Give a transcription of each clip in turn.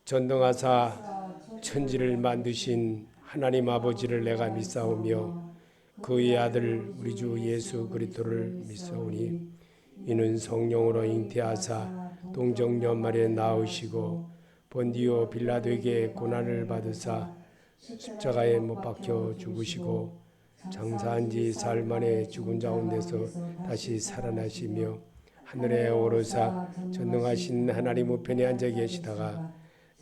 전능하사 천지를 만드신 하나님 아버지를 내가 믿사오며 그의 아들 우리 주 예수 그리스도를 믿사오니 이는 성령으로 잉태하사 동정녀말에 낳으시고 본디오 빌라도에게 고난을 받으사 십자가에 못 박혀 죽으시고 장사한 지 사흘 만에 죽은 자 가운데서 다시 살아나시며 하늘에 오르사 전능하신 하나님 우편에 앉아 계시다가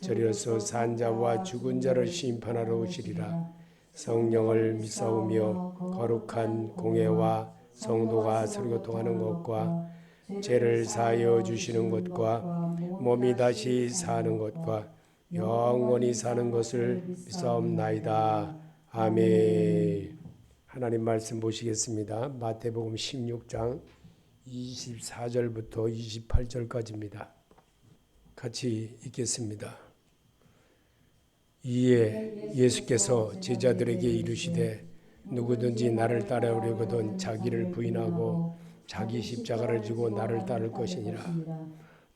저리로서 산 자와 죽은 자를 심판하러 오시리라. 성령을 믿사오며 거룩한 공회와 성도가 서로교통하는 것과 죄를 사하여 주시는 것과 몸이 다시 사는 것과 영원히 사는 것을 믿사옵나이다. 아멘. 하나님 말씀 보시겠습니다. 마태복음 16장 24절부터 28절까지입니다. 같이 읽겠습니다. 이에 예수께서 제자들에게 이르시되 누구든지 나를 따라오려거든 자기를 부인하고 자기 십자가를 지고 나를 따를 것이니라.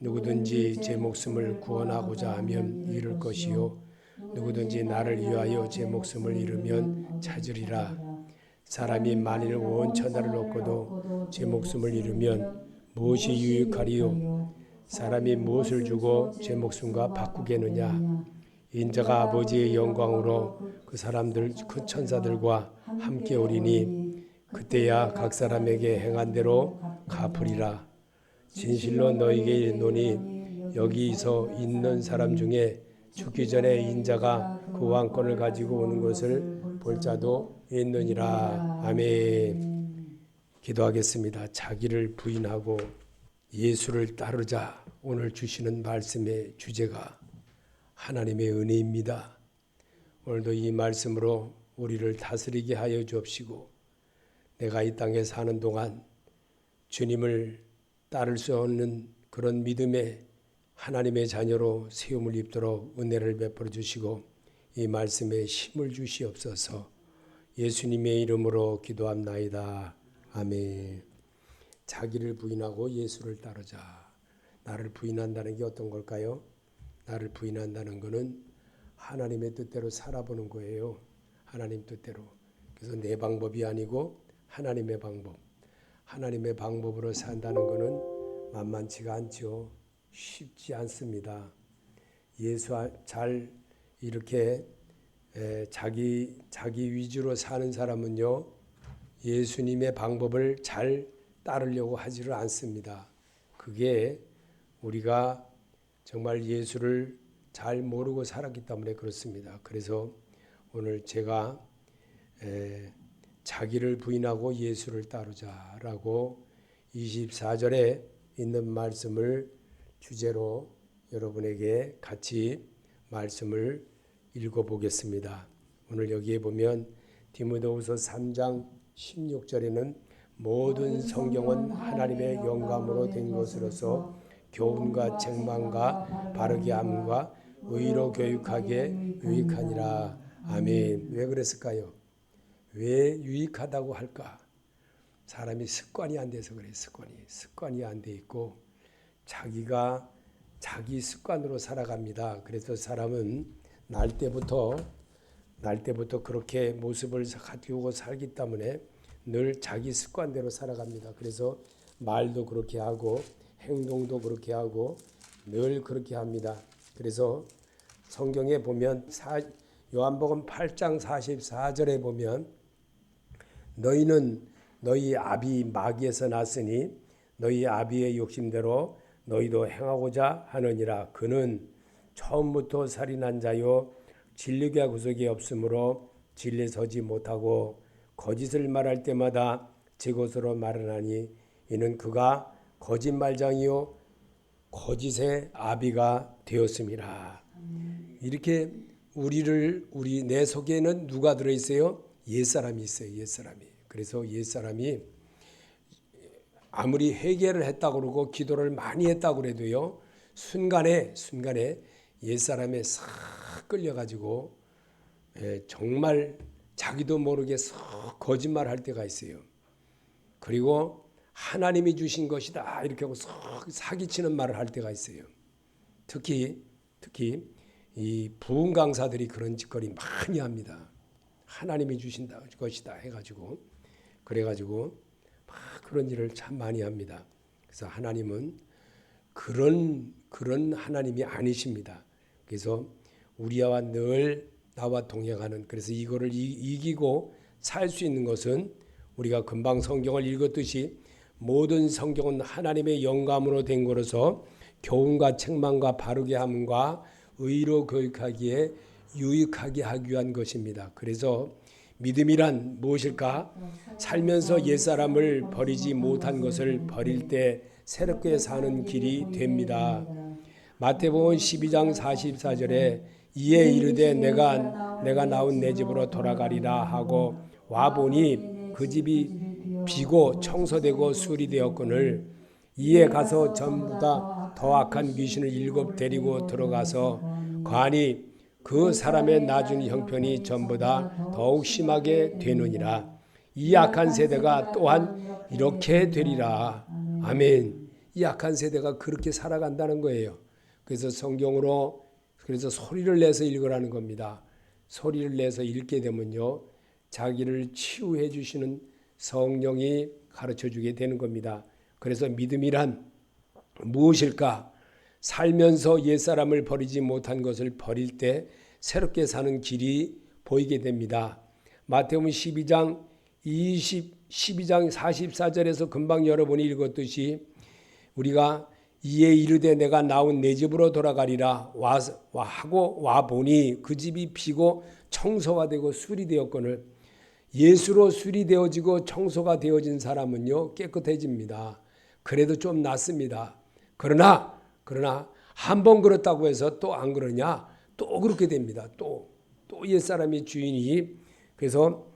누구든지 제 목숨을 구원하고자 하면 잃을 것이요 누구든지 나를 위하여 제 목숨을 잃으면 찾으리라. 사람이 만일 온 천하를 얻고도 제 목숨을 잃으면 무엇이 유익하리요? 사람이 무엇을 주고 제 목숨과 바꾸겠느냐? 인자가 아버지의 영광으로 그 사람들 큰 천사들과 함께 오리니 그때야 각 사람에게 행한 대로 갚으리라. 진실로 너희에게 이르노니 여기서 있는 사람 중에 죽기 전에 인자가 그 왕권을 가지고 오는 것을 볼 자도 있느니라. 아멘. 기도하겠습니다. 자기를 부인하고 예수를 따르자. 오늘 주시는 말씀의 주제가 하나님의 은혜입니다. 오늘도 이 말씀으로 우리를 다스리게 하여 주옵시고 내가 이 땅에 사는 동안 주님을 따를 수 없는 그런 믿음의 하나님의 자녀로 세움을 입도록 은혜를 베풀어 주시고 이 말씀에 힘을 주시옵소서. 예수님의 이름으로 기도합나이다. 아멘. 자기를 부인하고 예수를 따르자. 나를 부인한다는 게 어떤 걸까요? 나를 부인한다는 것은 하나님의 뜻대로 살아보는 거예요. 하나님 뜻대로. 그래서 내 방법이 아니고 하나님의 방법. 하나님의 방법으로 산다는 것은 만만치가 않죠. 쉽지 않습니다. 예수 잘 이렇게 자기 위주로 사는 사람은요. 예수님의 방법을 잘 따르려고 하지를 않습니다. 그게 우리가 정말 예수를 잘 모르고 살았기 때문에 그렇습니다. 그래서 오늘 제가 자기를 부인하고 예수를 따르자라고 24절에 있는 말씀을 주제로 여러분에게 같이 말씀을 읽어보겠습니다. 오늘 여기에 보면 디모데후서 3장 16절에는 모든 성경은 하나님의 영감으로 된 것으로서 교훈과 책망과 바르게 함과 의로 교육하게 유익하니라. 아멘. 왜 그랬을까요? 왜 유익하다고 할까? 사람이 습관이 안 돼서 그래요. 습관이 안 돼 있고 자기가 자기 습관으로 살아갑니다. 그래서 사람은 날 때부터 그렇게 모습을 가지고 살기 때문에 늘 자기 습관대로 살아갑니다. 그래서 말도 그렇게 하고 행동도 그렇게 하고 늘 그렇게 합니다. 그래서 성경에 보면 요한복음 8장 44절에 보면 너희는 너희 아비 마귀에서 났으니 너희 아비의 욕심대로 너희도 행하고자 하느니라. 그는 처음부터 살인한 자요 진리가 구속이 없으므로 진리에 서지 못하고 거짓을 말할 때마다 제 것으로 말하나니 이는 그가 거짓말장이요 거짓의 아비가 되었습니다. 이렇게 내 속에는 누가 들어 있어요? 옛사람이 있어요. 옛사람이. 그래서 옛사람이 아무리 회개를 했다고 그러고 기도를 많이 했다고 그래도요. 순간에 옛사람에 싹 끌려가지고 정말 자기도 모르게 싹 거짓말할 때가 있어요. 그리고 하나님이 주신 것이다 이렇게 하고 사기치는 말을 할 때가 있어요. 특히 이 부흥 강사들이 그런 짓거리 많이 합니다. 하나님이 주신다 것이다 해가지고 그래가지고 막 그런 일을 참 많이 합니다. 그래서 하나님은 그런 하나님이 아니십니다. 그래서 우리와 늘 나와 동행하는, 그래서 이거를 이기고 살 수 있는 것은 우리가 금방 성경을 읽었듯이 모든 성경은 하나님의 영감으로 된 거로서 교훈과 책망과 바르게 함과 의로 교육하기에 유익하게 하기 위한 것입니다. 그래서 믿음이란 무엇일까? 살면서 옛사람을 버리지 못한 것을 버릴 때 새롭게 사는 길이 됩니다. 마태복음 12장 44절에 이에 이르되 내가 나온 내 집으로 돌아가리라 하고 와보니 그 집이 비고 청소되고 수리되었거늘 이에 가서 전부 다 더 악한 귀신을 7 데리고 들어가서 거하니 그 사람의 나중 형편이 전보다 더욱 심하게 되느니라. 이 악한 세대가 또한 이렇게 되리라. 아멘. 이 악한 세대가 그렇게 살아간다는 거예요. 그래서 성경으로 그래서 소리를 내서 읽으라는 겁니다. 소리를 내서 읽게 되면요, 자기를 치유해 주시는 성령이 가르쳐 주게 되는 겁니다. 그래서 믿음이란 무엇일까? 살면서 옛사람을 버리지 못한 것을 버릴 때 새롭게 사는 길이 보이게 됩니다. 마태복음 12장 44절에서 금방 여러분이 읽었듯이 우리가 이에 이르되 내가 나온 내 집으로 돌아가리라 하고 와보니 그 집이 비고 청소가 되고 수리되었거늘 예수로 수리되어지고 청소가 되어진 사람은요 깨끗해집니다. 그래도 좀 낫습니다. 그러나 한 번 그렇다고 해서 또 안 그러냐? 또 그렇게 됩니다. 또 옛사람이 주인이. 그래서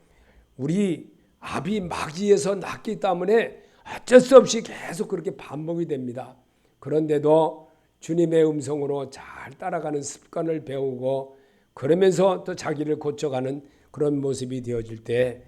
우리 압이 마귀에서 났기 때문에 어쩔 수 없이 계속 그렇게 반복이 됩니다. 그런데도 주님의 음성으로 잘 따라가는 습관을 배우고 그러면서 또 자기를 고쳐가는 그런 모습이 되어질 때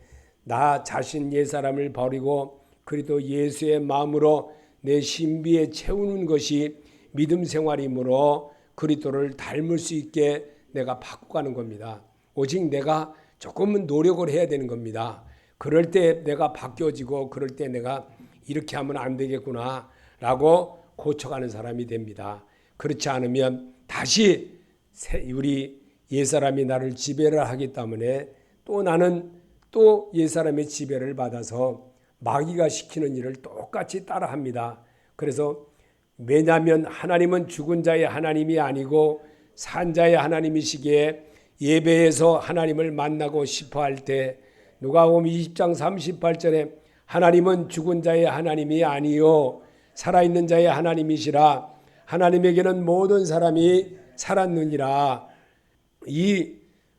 나 자신 옛사람을 버리고 그리도 예수의 마음으로 내 신비에 채우는 것이 믿음 생활이므로 그리스도를 닮을 수 있게 내가 바꿔가는 겁니다. 오직 내가 조금은 노력을 해야 되는 겁니다. 그럴 때 내가 바뀌어지고 그럴 때 내가 이렇게 하면 안 되겠구나 라고 고쳐가는 사람이 됩니다. 그렇지 않으면 다시 우리 옛사람이 나를 지배를 하기 때문에 또 나는 또 옛사람의 지배를 받아서 마귀가 시키는 일을 똑같이 따라합니다. 그래서 왜냐하면 하나님은 죽은 자의 하나님이 아니고 산 자의 하나님이시기에 예배에서 하나님을 만나고 싶어할 때 누가복음 20장 38절에 하나님은 죽은 자의 하나님이 아니요 살아있는 자의 하나님이시라. 하나님에게는 모든 사람이 살았느니라.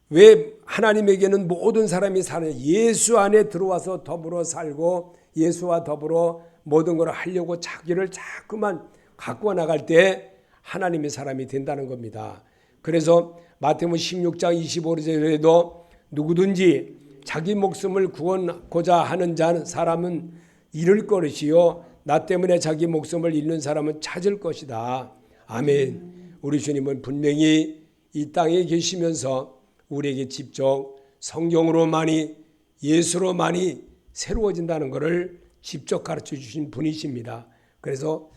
왜 하나님에게는 모든 사람이 사는 예수 안에 들어와서 더불어 살고 예수와 더불어 모든 걸 하려고 자기를 자꾸만 갖고 나갈 때 하나님의 사람이 된다는 겁니다. 그래서 마태복음 16장 25절에도 누구든지 자기 목숨을 구원하고자 하는 사람은 잃을 것이요 나 때문에 자기 목숨을 잃는 사람은 찾을 것이다. 아멘. 우리 주님은 분명히 이 땅에 계시면서 우리에게 직접 성경으로만이 예수로만이 새로워진다는 것을 직접 가르쳐 주신 분이십니다. 그래서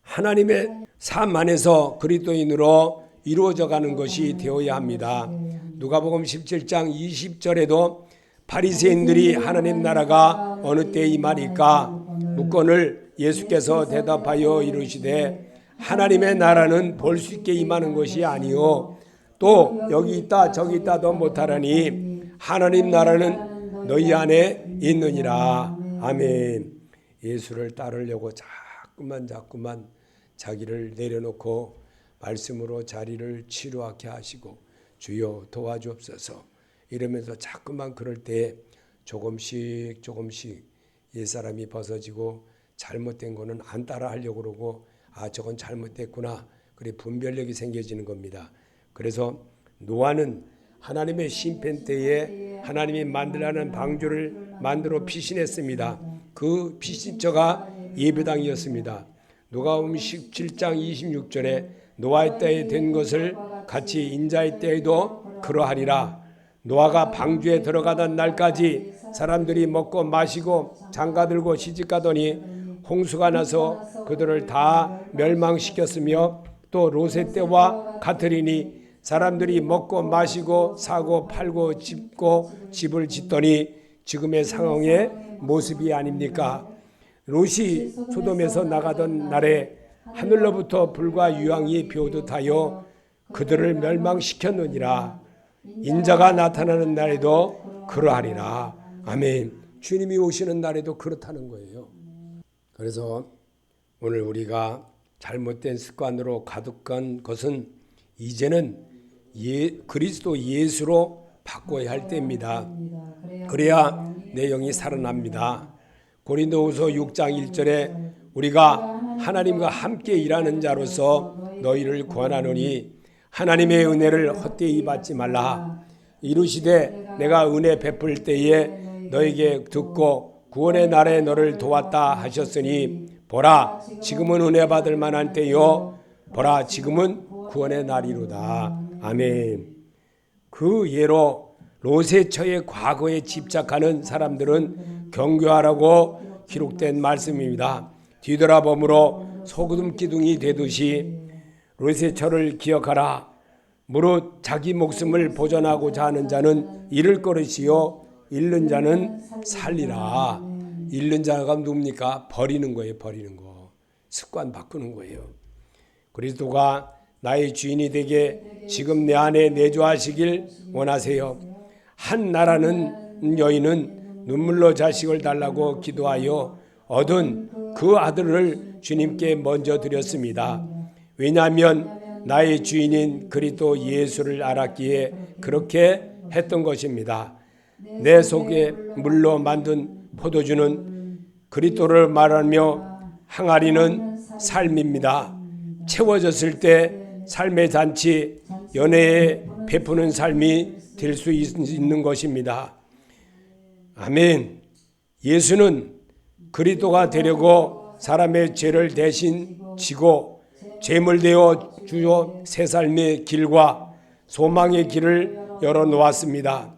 하나님의 삶 안에서 그리스도인으로 이루어져 가는 것이 되어야 합니다. 누가복음 17장 20절에도 바리새인들이 하나님 나라가 어느 때에 임하리까 묻거늘 예수께서 대답하여 이르시되 하나님의 나라는 볼 수 있게 임하는 것이 아니요 또 여기 있다 저기 있다도 못하라니 하나님 나라는 너희 안에 있느니라. 아멘. 예수를 따르려고 자꾸만 자기를 내려놓고 말씀으로 자리를 치료하게 하시고 주여 도와주옵소서 이러면서 자꾸만 그럴 때 조금씩 옛사람이 벗어지고 잘못된 거는 안 따라하려고 그러고 저건 잘못됐구나 그래 분별력이 생겨지는 겁니다. 그래서 노아는 하나님의 심판 때에 하나님이 만들라는 방주를 만들어 피신했습니다. 그 피신처가 예배당이었습니다. 누가복음 17장 26절에 노아의 때에 된 것을 같이 인자의 때에도 그러하리라. 노아가 방주에 들어가던 날까지 사람들이 먹고 마시고 장가들고 시집가더니 홍수가 나서 그들을 다 멸망시켰으며 또 롯의 때와 같으리니 사람들이 먹고 마시고 사고 팔고 집을 짓더니 지금의 상황의 모습이 아닙니까? 롯이 소돔에서 나가던 날에 하늘로부터 불과 유황이 비오듯하여 그들을 멸망시켰느니라. 인자가 나타나는 날에도 그러하리라. 아멘. 주님이 오시는 날에도 그렇다는 거예요. 그래서 오늘 우리가 잘못된 습관으로 가득한 것은 이제는 그리스도 예수로 바꿔야 할 때입니다. 그래야 내 영이 살아납니다. 고린도후서 6장 1절에 우리가 하나님과 함께 일하는 자로서 너희를 권하노니 하나님의 은혜를 헛되이 받지 말라. 이르시되 내가 은혜 베풀 때에 너에게 듣고 구원의 날에 너를 도왔다 하셨으니 보라 지금은 은혜 받을 만한 때요 보라 지금은 구원의 날이로다. 아멘. 그 예로 롯의 처의 과거에 집착하는 사람들은 경고하라고 기록된 말씀입니다. 뒤돌아보므로 소금 기둥이 되듯이 롯의 처를 기억하라. 무릇 자기 목숨을 보존하고자 하는 자는 잃을 것이요 잃는 자는 살리라. 잃는 자가 누굽니까? 버리는 거예요. 버리는 거. 습관 바꾸는 거예요. 그리스도가 나의 주인이 되게 지금 내 안에 내주하시길 원하세요. 한 나라는 여인은 눈물로 자식을 달라고 기도하여 얻은 그 아들을 주님께 먼저 드렸습니다. 왜냐하면 나의 주인인 그리스도 예수를 알았기에 그렇게 했던 것입니다. 내 속에 물로 만든 포도주는 그리스도를 말하며 항아리는 삶입니다. 채워졌을 때 삶의 잔치, 연애에 베푸는 삶이 될 수 있는 것입니다. 아멘. 예수는 그리스도가 되려고 사람의 죄를 대신 지고 제물되어 주요 새 삶의 길과 소망의 길을 열어놓았습니다.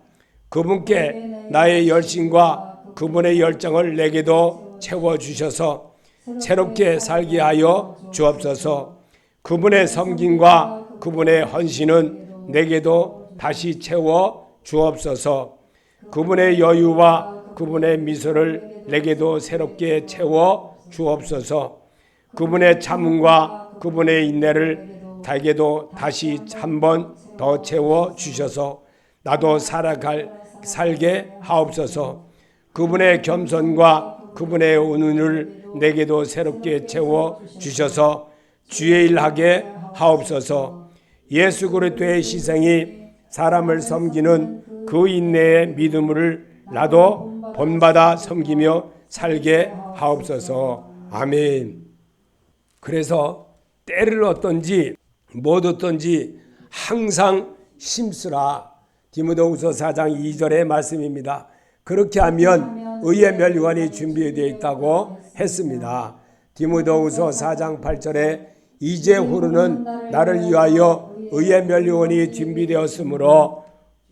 그분께 나의 열심과 그분의 열정을 내게도 채워주셔서 새롭게 살게 하여 주옵소서. 그분의 섬김과 그분의 헌신은 내게도 다시 채워 주옵소서. 그분의 여유와 그분의 미소를 내게도 새롭게 채워 주옵소서. 그분의 참음과 그분의 인내를 나에게도 다시 한번 더 채워 주셔서 나도 살게 하옵소서. 그분의 겸손과 그분의 은은을 내게도 새롭게 채워 주셔서 주의 일 하게 하옵소서. 예수 그리스도의 희생이 사람을 섬기는 그 인내의 믿음을 나도 본받아 섬기며 살게 하옵소서. 아멘. 그래서 때를 얻든지 못 얻든지 항상 힘쓰라. 디모데후서 4장 2절의 말씀입니다. 그렇게 하면 의의 멸류관이 준비되어 있다고 했습니다. 디모데후서 4장 8절에 이제 후로는 나를 위하여 의의 멸류관이 준비되었으므로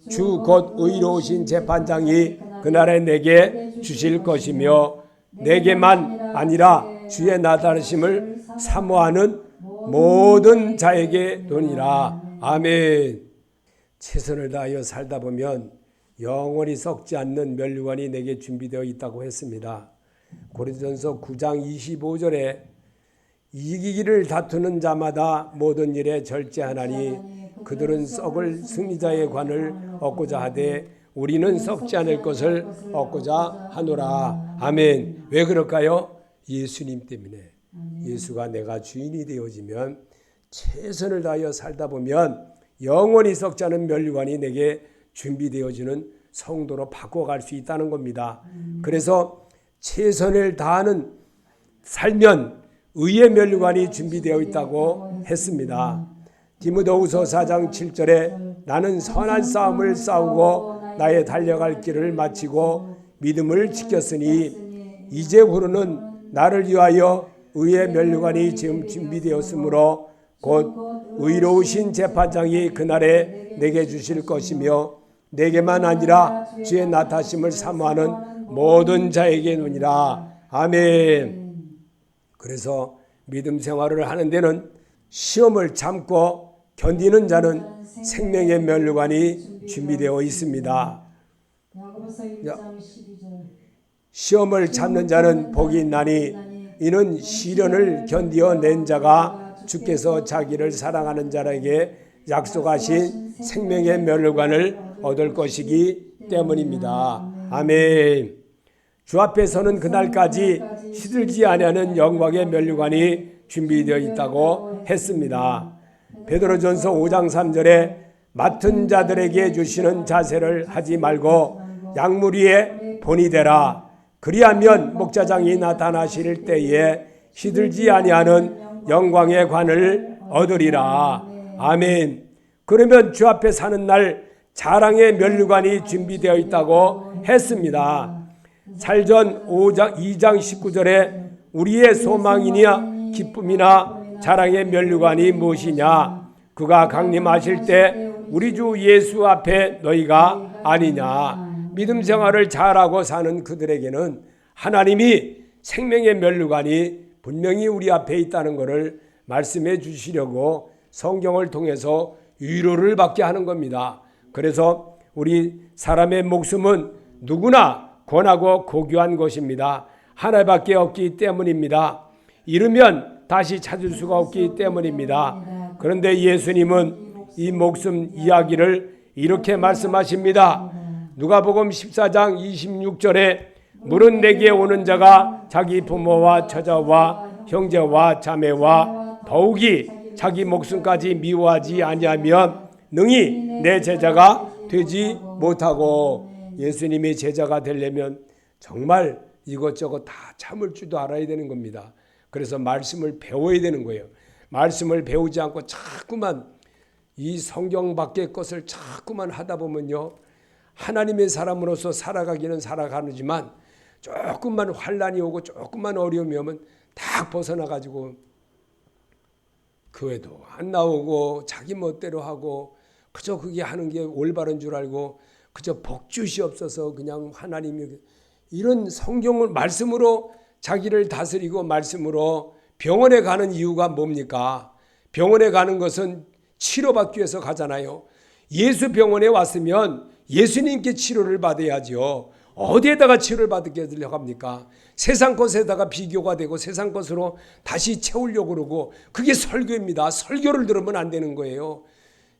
주 곧 의로우신 재판장이 그날에 내게 주실 것이며 내게만 아니라 주의 나타나심을 사모하는 모든 자에게 도니라. 아멘. 최선을 다하여 살다 보면 영원히 썩지 않는 멸류관이 내게 준비되어 있다고 했습니다. 고린도전서 9장 25절에 이기기를 다투는 자마다 모든 일에 절제하나니 그들은 썩을 승리자의 관을 얻고자 하되 우리는 썩지 않을 것을 얻고자 하노라. 아멘. 왜 그럴까요? 예수님 때문에. 예수가 내가 주인이 되어지면 최선을 다하여 살다 보면 영원히 썩지 않은 멸류관이 내게 준비되어지는 성도로 바꿔갈 수 있다는 겁니다. 그래서 최선을 다하는 살면 의의 멸류관이 준비되어 있다고 했습니다. 디모데후서 4장 7절에 나는 선한 싸움을 싸우고 나의 달려갈 길을 마치고 믿음을 지켰으니 이제 후로는 나를 위하여 의의 멸류관이 지금 준비되었으므로 곧 의로우신 재판장이 그날에 내게 주실 것이며 내게만 아니라 주의 나타심을 사모하는 모든 자에게는이라. 아멘. 그래서 믿음 생활을 하는 데는 시험을 참고 견디는 자는 생명의 면류관이 준비되어 있습니다. 시험을 참는 자는 복이 있나니 이는 시련을 견디어 낸 자가 주께서 자기를 사랑하는 자에게 약속하신 생명의 면류관을 얻을 것이기 때문입니다. 아멘. 주 앞에서는 그날까지 시들지 아니하는 영광의 면류관이 준비되어 있다고 했습니다. 베드로전서 5장 3절에 맡은 자들에게 주시는 자세를 하지 말고 양무리에 본이 되라. 그리하면 목자장이 나타나실 때에 시들지 아니하는 영광의 관을 얻으리라. 아멘. 그러면 주 앞에 사는 날 자랑의 면류관이 준비되어 있다고 했습니다. 살전 2장 19절에 우리의 소망이냐 기쁨이나 자랑의 면류관이 무엇이냐? 그가 강림하실 때 우리 주 예수 앞에 너희가 아니냐? 믿음 생활을 잘하고 사는 그들에게는 하나님이 생명의 면류관이 분명히 우리 앞에 있다는 것을 말씀해 주시려고 성경을 통해서 위로를 받게 하는 겁니다. 그래서 우리 사람의 목숨은 누구나 권하고 고귀한 것입니다. 하나밖에 없기 때문입니다. 잃으면 다시 찾을 수가 없기 때문입니다. 그런데 예수님은 이 목숨 이야기를 이렇게 말씀하십니다. 누가복음 14장 26절에 물은 내게 오는 자가 자기 부모와 처자와 형제와 자매와 더욱이 자기 목숨까지 미워하지 아니하면 능히 내 제자가 되지 못하고. 예수님의 제자가 되려면 정말 이것저것 다 참을 줄도 알아야 되는 겁니다. 그래서 말씀을 배워야 되는 거예요. 말씀을 배우지 않고 자꾸만 이 성경 밖의 것을 자꾸만 하다 보면요, 하나님의 사람으로서 살아가기는 살아가지만 조금만 환난이 오고 조금만 어려움이 오면 다 벗어나가지고 교회도 안 나오고 자기 멋대로 하고 그저 그게 하는 게 올바른 줄 알고 그저 복주시옵소서 그냥 하나님이 이런 성경을 말씀으로 자기를 다스리고 말씀으로 병원에 가는 이유가 뭡니까? 병원에 가는 것은 치료받기 위해서 가잖아요. 예수 병원에 왔으면 예수님께 치료를 받아야죠. 어디에다가 치료를 받으려고 합니까? 세상 것에다가 비교가 되고 세상 것으로 다시 채우려고 그러고 그게 설교입니다. 설교를 들으면 안 되는 거예요.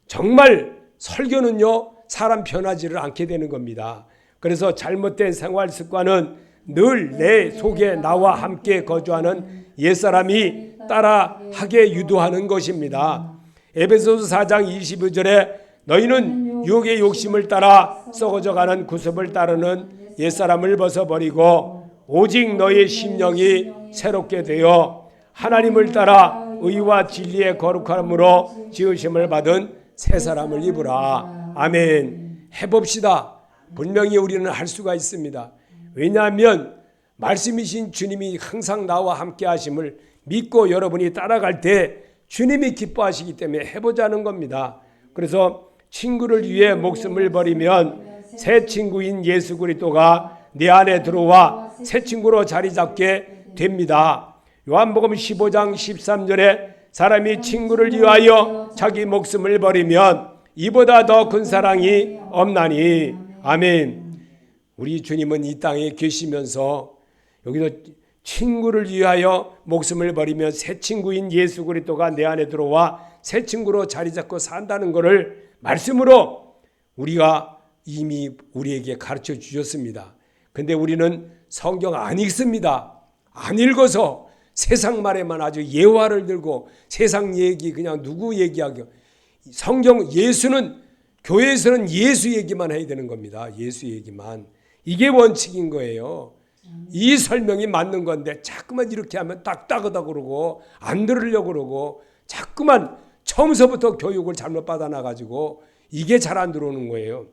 정말 설교는요, 사람 변하지를 않게 되는 겁니다. 그래서 잘못된 생활 습관은 늘 내 속에 나와 함께 거주하는 옛사람이 따라하게 유도하는 것입니다. 에베소서 4장 22절에 너희는 유혹의 욕심을 따라 썩어져가는 구습을 따르는 옛사람을 벗어버리고 오직 너희 심령이 새롭게 되어 하나님을 따라 의와 진리의 거룩함으로 지으심을 받은 새 사람을 입으라. 아멘. 해봅시다. 분명히 우리는 할 수가 있습니다. 왜냐하면 말씀이신 주님이 항상 나와 함께 하심을 믿고 여러분이 따라갈 때 주님이 기뻐하시기 때문에 해보자는 겁니다. 그래서 친구를 위해 목숨을 버리면 새 친구인 예수 그리스도가 내 안에 들어와 새 친구로 자리 잡게 됩니다. 요한복음 15장 13절에 사람이 친구를 위하여 자기 목숨을 버리면 이보다 더 큰 사랑이 없나니. 아멘. 우리 주님은 이 땅에 계시면서 여기서 친구를 위하여 목숨을 버리면 새 친구인 예수 그리스도가 내 안에 들어와 새 친구로 자리 잡고 산다는 것을 말씀으로 우리가 이미 우리에게 가르쳐 주셨습니다. 근데 우리는 성경 안 읽습니다. 안 읽어서 세상 말에만 아주 예화를 들고 세상 얘기 그냥 누구 얘기하고 성경 예수는 교회에서는 예수 얘기만 해야 되는 겁니다. 예수 얘기만. 이게 원칙인 거예요. 이 설명이 맞는 건데 자꾸만 이렇게 하면 딱딱하다 그러고 안 들으려고 그러고 자꾸만 처음서부터 교육을 잘못 받아놔가지고 이게 잘 안 들어오는 거예요.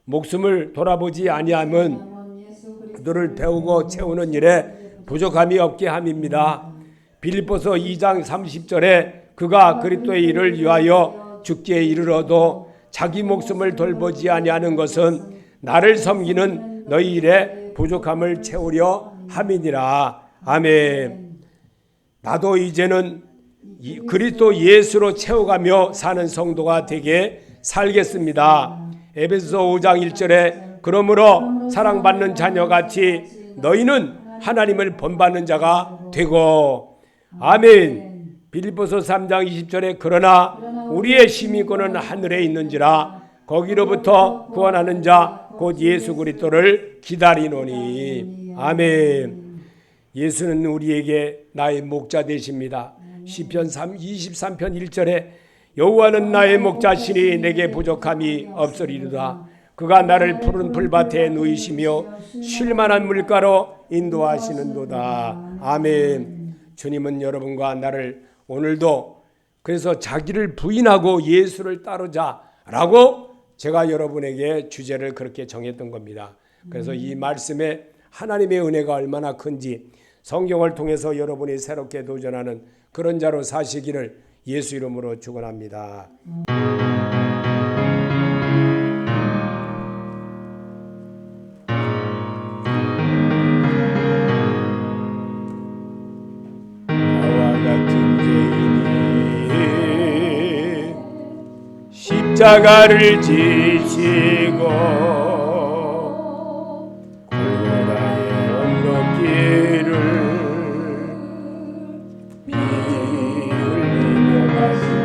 목숨을 돌아보지 아니하면 그들을 배우고 채우는 일에 부족함이 없게 함입니다. 빌립보서 2장 30절에 그가 그리스도의 일을 위하여 죽기에 이르러도 자기 목숨을 돌보지 아니하는 것은 나를 섬기는 너희 일에 부족함을 채우려 함이니라. 아멘. 나도 이제는 그리스도 예수로 채워가며 사는 성도가 되게 살겠습니다. 에베소서 5장 1절에 그러므로 사랑받는 자녀같이 너희는 하나님을 본받는 자가 되고, 아멘. 빌립보서 3장 20절에 그러나 우리의 심의권은 하늘에 있는지라 거기로부터 구원하는 자 곧 예수 그리스도를 기다리노니. 아멘. 예수는 우리에게 나의 목자 되십니다. 시편 23편 1절에 여호와는 나의 목자시니 내게 부족함이 없으리로다. 그가 나를 푸른 풀밭에 누이시며 쉴만한 물가로 인도하시는도다. 아멘. 주님은 여러분과 나를 오늘도 그래서 자기를 부인하고 예수를 따르자라고 제가 여러분에게 주제를 그렇게 정했던 겁니다. 그래서 이 말씀에 하나님의 은혜가 얼마나 큰지 성경을 통해서 여러분이 새롭게 도전하는 그런 자로 사시기를 예수 이름으로 축원합니다. 십자가를 지시고 골고다의 언덕길을 피 흘리며 가시고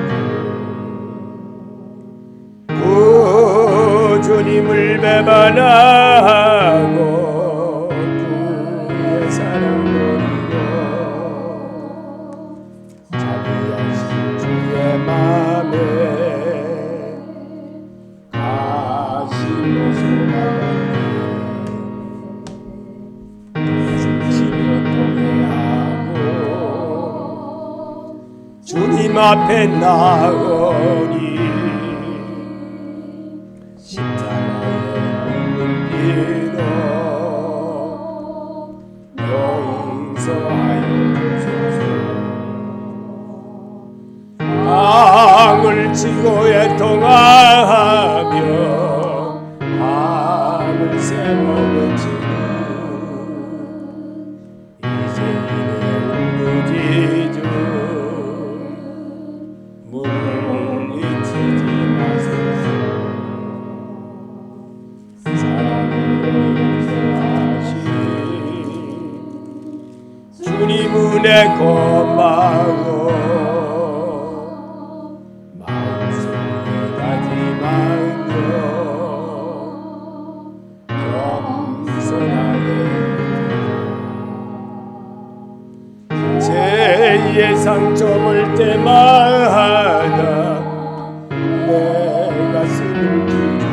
주님을 배반하고 그의 사랑 버리고 자기 양심 주의 맘에 주님 앞에 나오니 십자가의 눈빛으로 용서하여 주소서. 땅을 치고 애통하며 밤을 새워 외치는 이제 울부짖음 물리치지 마소서. 사랑으로 용서하시 주님 은혜 고마워. 마음속에 다짐하며 겸손하게 제2의 상처 볼 때마다 내 가슴을 두르고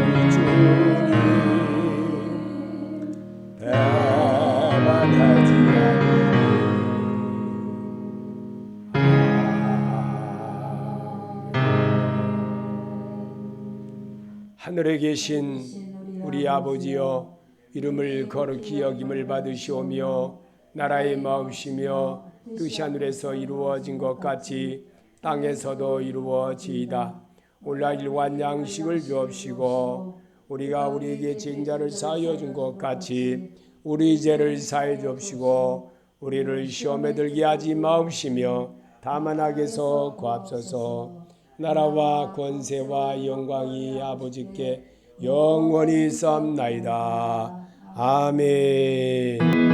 우리 주님 배반하지 않으니. 하늘에 계신 우리 아버지여, 이름을 거룩히 여김을 받으시오며 나라의 마음이시며 뜻이 하늘에서 이루어진 것 같이 땅에서도 이루어지이다. 오늘 일용할 양식을 주옵시고 우리가 우리에게 죄인자를 사하여 준 것 같이 우리 죄를 사하여 주옵시고 우리를 시험에 들게 하지 마옵시며 다만 악에서 구하옵소서. 나라와 권세와 영광이 아버지께 영원히 있사옵나이다. 아멘.